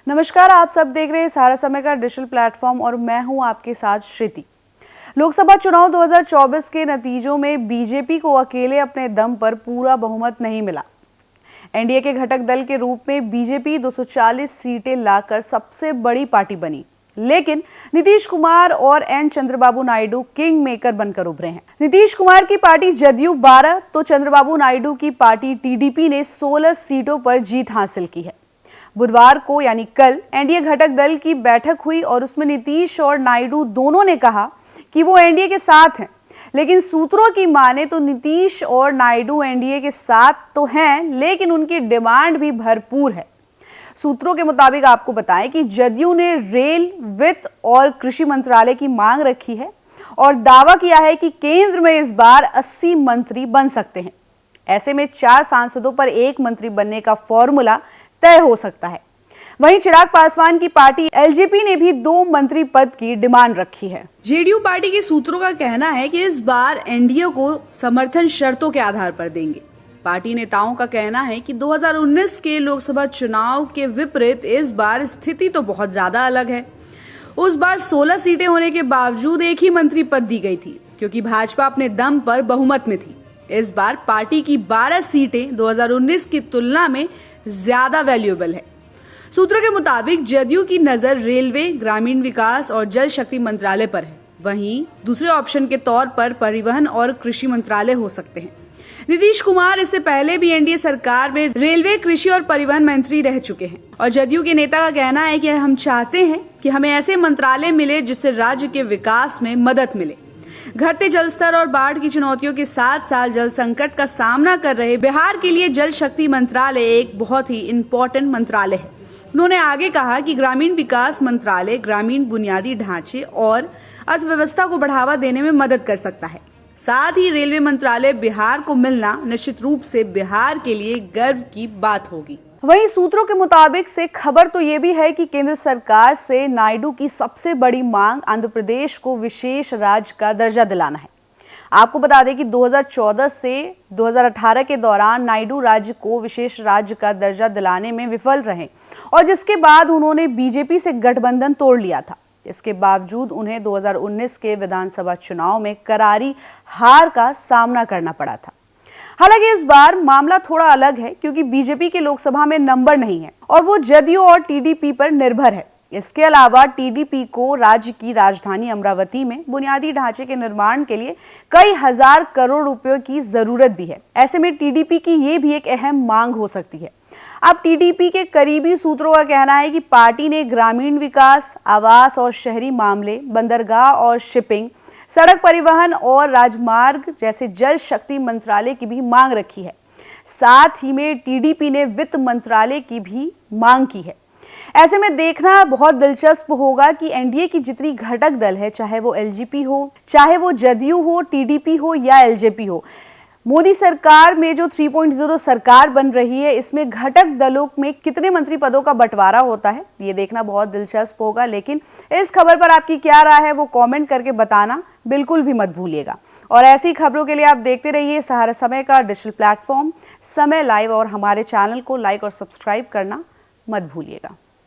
नमस्कार, आप सब देख रहे हैं सहारा समय का डिजिटल प्लेटफॉर्म और मैं हूं आपके साथ श्रुति। लोकसभा चुनाव 2024 के नतीजों में बीजेपी को अकेले अपने दम पर पूरा बहुमत नहीं मिला। एनडीए के घटक दल के रूप में बीजेपी 240 सीटें लाकर सबसे बड़ी पार्टी बनी, लेकिन नीतीश कुमार और N Chandrababu Naidu king maker बनकर उभरे हैं। नीतीश कुमार की पार्टी जदयू 12 तो चंद्रबाबू नायडू की पार्टी टीडीपी ने 16 सीटों पर जीत हासिल की है। बुधवार को यानी कल एनडीए घटक दल की बैठक हुई और उसमें नीतीश और नायडू दोनों ने कहा कि वो एनडीए के साथ हैं, लेकिन सूत्रों की माने तो नीतीश और नायडू एनडीए के साथ तो हैं, लेकिन उनकी डिमांड भी भरपूर है। सूत्रों के मुताबिक आपको बताएं कि जदयू ने रेल, वित्त और कृषि मंत्रालय की मांग रखी है और दावा किया है कि केंद्र में इस बार 80 मंत्री बन सकते हैं। ऐसे में 4 सांसदों पर 1 मंत्री बनने का फॉर्मूला तय हो सकता है। वहीं चिराग पासवान की पार्टी एलजेपी ने भी 2 मंत्री पद की डिमांड रखी है। जेडीयू पार्टी के सूत्रों का कहना है कि इस बार एनडीए को समर्थन शर्तों के आधार पर देंगे। पार्टी नेताओं का कहना है कि 2019 के लोकसभा चुनाव के विपरीत इस बार स्थिति तो बहुत ज्यादा अलग है। उस बार 16 सीटें होने के बावजूद 1 ही मंत्री पद दी गई थी, क्योंकि भाजपा अपने दम पर बहुमत में थी। इस बार पार्टी की 12 सीटें 2019 की तुलना में ज्यादा वैल्यूएबल है। सूत्रों के मुताबिक जदयू की नजर रेलवे, ग्रामीण विकास और जल शक्ति मंत्रालय पर है। वहीं दूसरे ऑप्शन के तौर पर परिवहन और कृषि मंत्रालय हो सकते हैं। नीतीश कुमार इससे पहले भी एनडीए सरकार में रेलवे, कृषि और परिवहन मंत्री रह चुके हैं और जदयू के नेता का कहना है कि हम चाहते हैं कि हमें ऐसे मंत्रालय मिले जिससे राज्य के विकास में मदद मिले। घटते जल स्तर और बाढ़ की चुनौतियों के साथ साथ जल संकट का सामना कर रहे बिहार के लिए जल शक्ति मंत्रालय एक बहुत ही इम्पोर्टेंट मंत्रालय है। उन्होंने आगे कहा कि ग्रामीण विकास मंत्रालय ग्रामीण बुनियादी ढांचे और अर्थव्यवस्था को बढ़ावा देने में मदद कर सकता है। साथ ही रेलवे मंत्रालय बिहार को मिलना निश्चित रूप से बिहार के लिए गर्व की बात होगी। वहीं सूत्रों के मुताबिक से खबर तो ये भी है कि केंद्र सरकार से नायडू की सबसे बड़ी मांग आंध्र प्रदेश को विशेष राज्य का दर्जा दिलाना है। आपको बता दें कि 2014 से 2018 के दौरान नायडू राज्य को विशेष राज्य का दर्जा दिलाने में विफल रहे और जिसके बाद उन्होंने बीजेपी से गठबंधन तोड़ लिया था। इसके बावजूद उन्हें 2019 के विधानसभा चुनाव में करारी हार का सामना करना पड़ा था। हालांकि इस बार मामला थोड़ा अलग है, क्योंकि बीजेपी के लोकसभा में नंबर नहीं है और वो जदयू और टीडीपी पर निर्भर है। इसके अलावा टीडीपी को राज्य की राजधानी अमरावती में बुनियादी ढांचे के निर्माण के लिए कई हजार करोड़ रुपयों की जरूरत भी है। ऐसे में टीडीपी की ये भी एक अहम मांग हो सकती है। अब टीडीपी के करीबी सूत्रों का कहना है कि पार्टी ने ग्रामीण विकास, आवास और शहरी मामले, बंदरगाह और शिपिंग, सड़क परिवहन और राजमार्ग जैसे जल शक्ति मंत्रालय की भी मांग रखी है। साथ ही में टीडीपी ने वित्त मंत्रालय की भी मांग की है। ऐसे में देखना बहुत दिलचस्प होगा कि एनडीए की जितनी घटक दल है, चाहे वो एलजेपी हो, चाहे वो जदयू हो, टीडीपी हो या एलजेपी हो, मोदी सरकार में जो 3.0 सरकार बन रही है, इसमें घटक दलों में कितने मंत्री पदों का बंटवारा होता है, ये देखना बहुत दिलचस्प होगा। लेकिन इस खबर पर आपकी क्या राय है वो कमेंट करके बताना बिल्कुल भी मत भूलिएगा। और ऐसी खबरों के लिए आप देखते रहिए सहारा समय का डिजिटल प्लेटफॉर्म समय लाइव और हमारे चैनल को लाइक और सब्सक्राइब करना मत भूलिएगा।